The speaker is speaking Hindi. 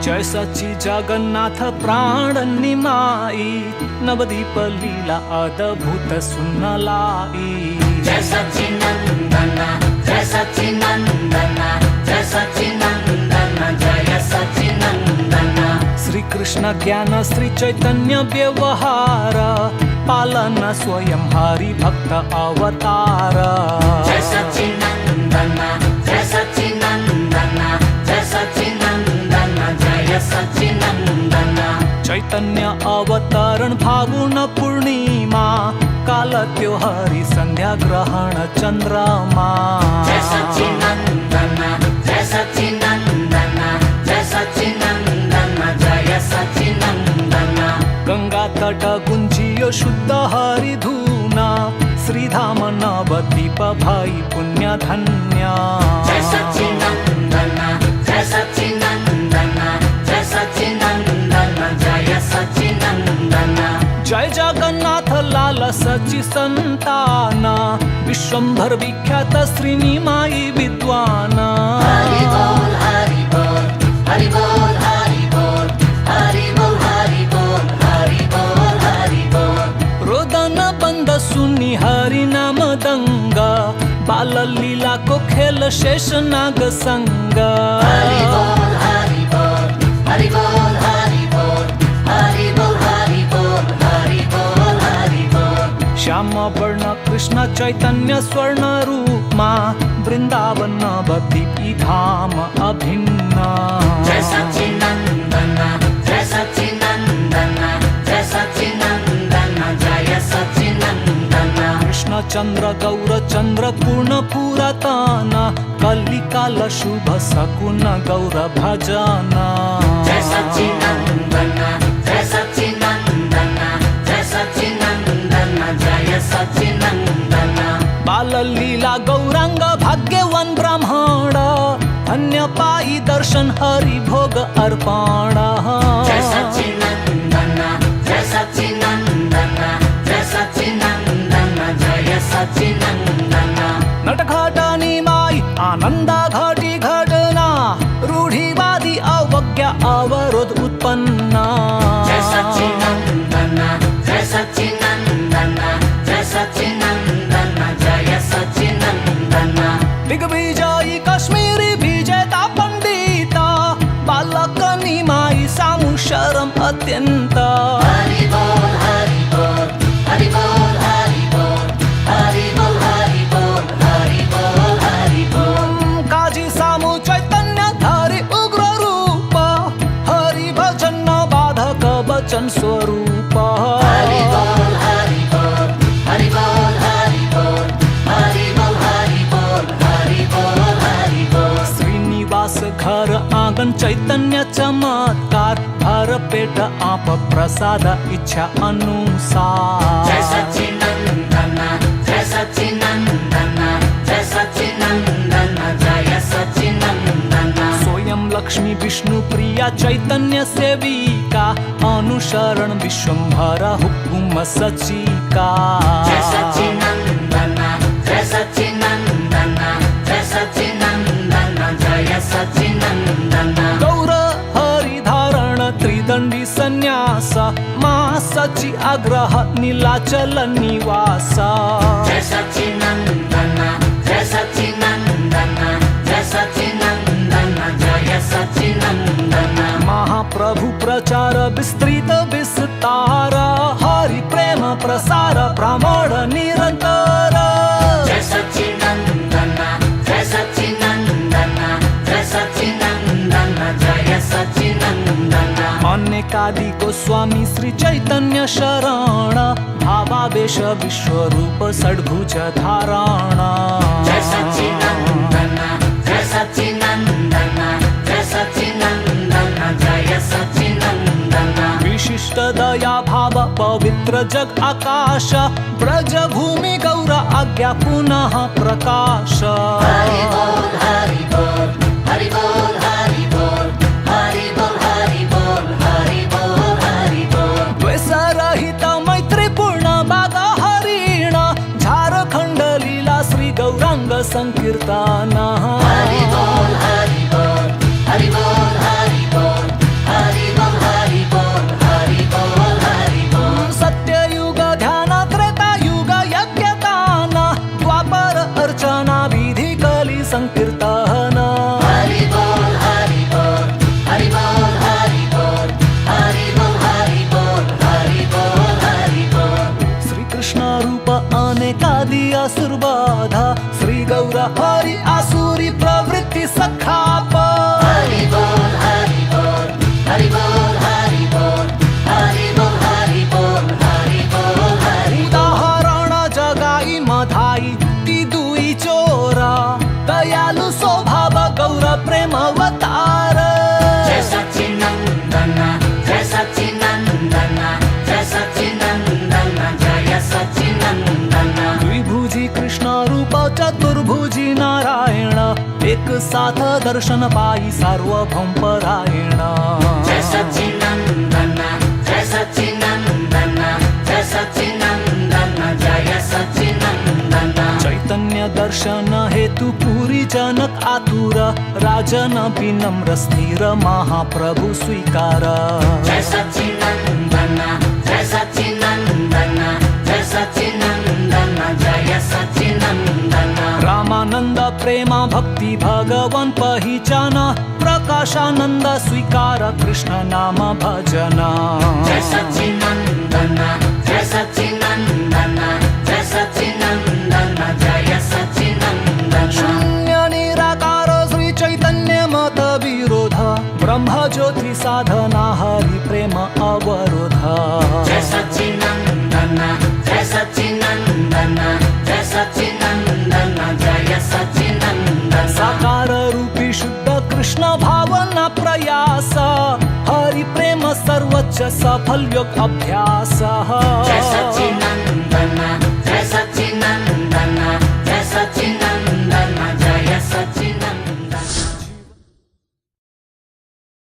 जय सच्ची जगन्नाथ प्राण निमाई, नवदीप लीला अद्भुत सुनलाई। जय सच्चिनंदन जय सच्चिनंदन जय सच्चिनंदन जय सच्चिनंदन। श्री कृष्ण ज्ञान श्री चैतन्य व्यवहार, पालन स्वयं हरि भक्त अवतार। जय सच्चिनंदन जय सच्चिनंदन जय सच्चिनंदन जय सच्चिनंदन। चैतन्य अवतरण फागुन पूर्णिमा, काल त्योहारी संध्या ग्रहण चंद्रमा। जय सच्चिनंदन जय सच्चिनंदन जय सच्चिनंदन जय सच्चिनंदन। गंगा तट गुंजियो शुद्ध हरि धूना, श्रीधाम नवदीप भाई पुण्य धन्य। जय सच्चिनंदन जय सच्चिनंदन जय सच्चिनंदन जय सच्चिनंदन। जय जगन्नाथ लाल सची संतान, विश्वंभर विख्यात श्रीनिमाई विद्वान। हरि बोल हरि बोल हरि बोल हरि बोल हरि बोल हरि बोल हरि बोल हरि बोल। रोदन बंद सुनी हरि नाम दंग, बाल लीला को खेल शेष नाग संग। हरि बोल हरि बोल हरि बोल हरि बोल हरि बोल हरि बोल हरि बोल हरि बोल। श्याम वर्ण कृष्ण चैतन्य स्वर्ण रूपमा, वृंदावन नवदीप धाम अभिन्न। जय सच्चिनंदन जय सच्चिनंदन जय सच्चिनंदन जय सच्चिनंदन। कृष्ण चंद्र गौर चंद्र पूर्ण पुरातन, कलिकाल शुभ सकुन गौर भजन। जय सच्चिनंदन जय सच्चिनंदन जय सच्चिनंदन जय सच्चिनंदन। बाल लीला गौरांग भाग्यवान ब्राह्मण, धन्य पाई दर्शन हरि भोग अर्पण। जय सच्चिनंदन जय सच्चिनंदन जय सच्चिनंदन जय सच्चिनंदन। नटघट निमाई आनंद घटी घटना, रूढ़िवादी अवज्ञा अवरोध उत्पन्न। जय सच्चिनंदन जय सच्चिनंदन जय सच्चिनंदन जय सच्चिनंदन। दिग्विजयी कश्मीरी विजेता पंडिता, बालक निमाई सामु शरम अत्यंत। हरि बोल हरि बोल हरि बोल हरि बोल हरि बोल हरि बोल हरि बोल हरि बोल। काजी सामु चैतन्य धारी उग्र रूप, हरि भजन बाधक वचन स्वरूप। हरि बोल हरि बोल हरि बोल हरि बोल हरि बोल हरि बोल हरि बोल हरि बोल। श्रीनिवास घर आंगन चैतन्य चमत्कार, भर पेट आप प्रसाद इच्छा अनुसार। जय सच्चिनंदन जय सच्चिनंदन जय सच्चिनंदन जय सच्चिनंदन। स्वयं लक्ष्मी विष्णु प्रिया चैतन्य सेविका, अनुसरण विश्वंभर हुकुम सचिका। जय सच्चिनंदन जय सच्चिनंदन जय सच्चिनंदन जय सच्चिनंदन। गौर हरि धारण त्रिदंडी संन्यास, मा सची आग्रह नीलाचल निवास। जय सच्चिनंदन जय सच्चिनंदन जय सच्चिनंदन जय सच्चिनंदन। महाप्रभु प्रचार विस्तृत विस्तार, हरि प्रेम प्रसार ब्राह्मण निरंतर। जय सच्चिनंदन जय सच्चिनंदन जय सच्चिनंदन जय सच्चिनंदन। अनेकादि गोस्वामी श्री चैतन्य शरण, भावावेश विश्वरूप षड्भुज धारण। जय सच्चिनंदन जय सच्चिनंदन जय सच्चिनंदन जय सच्चिनंदन। विशिष्ट दया भाव पवित्र जग आकाश, ब्रज भूमि गौर आज्ञा पुनः प्रकाश। हरि बोल हरि बोल हरि बोल हरि बोल हरि बोल हरि बोल हरि बोल हरि बोल। द्वेष रहित मैत्री पूर्ण बाग हरिण, झारखंड लीला श्री गौरांग संकीर्तन। हरि बोल हरि बोल हरि बोल हरि बोल आसुरी प्रवृत्ती सखाप हरि बोल हरि बोल हरि बोल हरि बोल हरि बोल हरि बोल हरि बोल हरि उदाहरण जगाई मधाई ती दुई चोरा दयालु स्वभाव गौर प्रेमवतार जय सच्चिनंदन जय सच्चिनंदन जय सच्चिनंदन जय सच्चिनंदन द्विभुजी कृष्ण रूप चतुर्भुजी नारायण एक साथ दर्शन पाई सार्वभौम परायण जय सच्चिनंदन जय सच्चिनंदन जय सच्चिनंदन जय सच्चिनंदन चैतन्य दर्शन हेतु पुरी जनक आतुर राजन विनम्र स्थिर महाप्रभु स्वीकार जय सच्चिनंदन जय सच्चिनंदन जय सच्चिनंदन जय सच्चिनंदन रामानंद प्रेमा भक्ति भगवन पहिचान प्रकाशानंद स्वीकार कृष्ण नाम भजन जय सच्चिनंदन जय सच्चिनंदन जय सच्चिनंदन जय सच्चिनंदन शून्य निराकार श्री चैतन्य मत विरोध ब्रह्म ज्योति साधना हरि प्रेम अवरोध जय सच्चिनंदन जय सच्चिनंदन जय सच्चिनंदन जय सच्चिनंदन साकार रूपी शुद्ध कृष्ण भावना प्रयास हरि प्रेम सर्वोच्च सफल योग अभ्यास जय